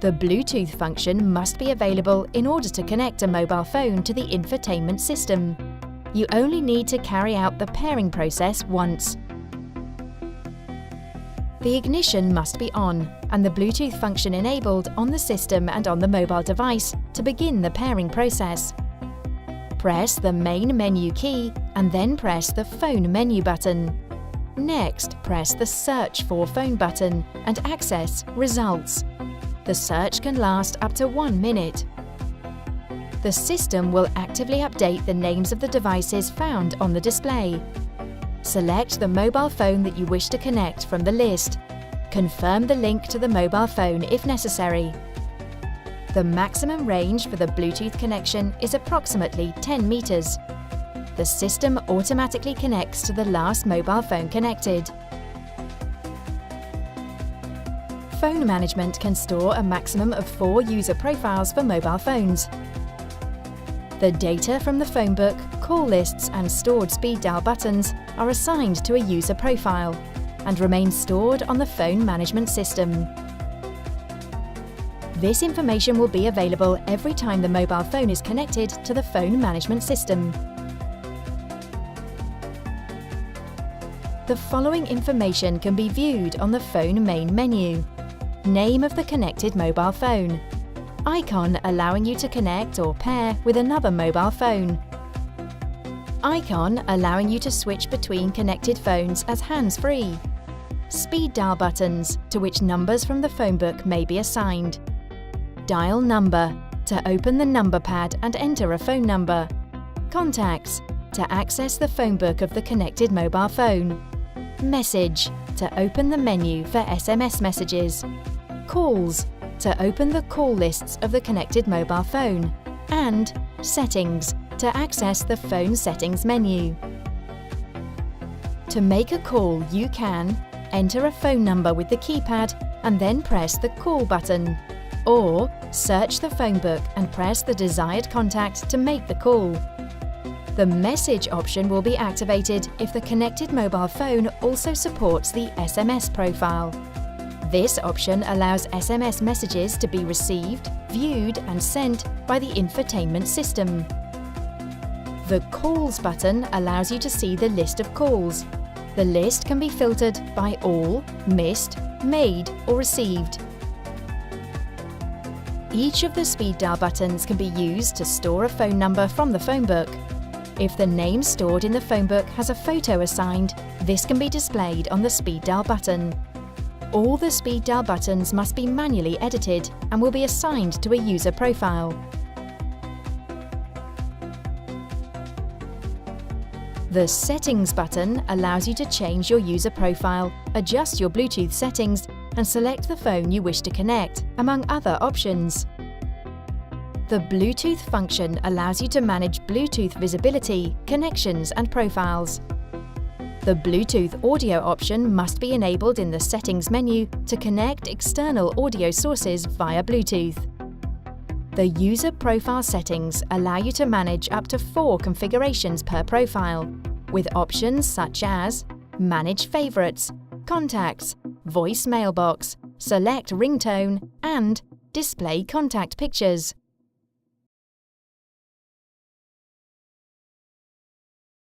The Bluetooth function must be available in order to connect a mobile phone to the infotainment system. You only need to carry out the pairing process once. The ignition must be on and the Bluetooth function enabled on the system and on the mobile device to begin the pairing process. Press the main menu key and then press the phone menu button. Next, press the Search for Phone button and access Results. The search can last up to 1 minute. The system will actively update the names of the devices found on the display. Select the mobile phone that you wish to connect from the list. Confirm the link to the mobile phone if necessary. The maximum range for the Bluetooth connection is approximately 10 meters. The system automatically connects to the last mobile phone connected. Phone management can store a maximum of 4 user profiles for mobile phones. The data from the phone book, call lists and stored speed dial buttons are assigned to a user profile and remain stored on the phone management system. This information will be available every time the mobile phone is connected to the phone management system. The following information can be viewed on the phone main menu. Name of the connected mobile phone. Icon allowing you to connect or pair with another mobile phone. Icon allowing you to switch between connected phones as hands-free. Speed dial buttons, to which numbers from the phone book may be assigned. Dial number, to open the number pad and enter a phone number. Contacts, to access the phone book of the connected mobile phone. Message, to open the menu for SMS messages. Calls, to open the call lists of the connected mobile phone. And Settings, to access the phone settings menu. To make a call, you can enter a phone number with the keypad and then press the call button, or search the phone book and press the desired contact to make the call. The message option will be activated if the connected mobile phone also supports the SMS profile. This option allows SMS messages to be received, viewed and sent by the infotainment system. The Calls button allows you to see the list of calls. The list can be filtered by all, missed, made or received. Each of the speed dial buttons can be used to store a phone number from the phone book. If the name stored in the phone book has a photo assigned, this can be displayed on the speed dial button. All the speed dial buttons must be manually edited and will be assigned to a user profile. The Settings button allows you to change your user profile, adjust your Bluetooth settings, and select the phone you wish to connect, among other options. The Bluetooth function allows you to manage Bluetooth visibility, connections, and profiles. The Bluetooth audio option must be enabled in the Settings menu to connect external audio sources via Bluetooth. The user profile settings allow you to manage up to 4 configurations per profile, with options such as Manage Favorites, Contacts, Voice Mailbox, Select Ringtone, and Display Contact Pictures.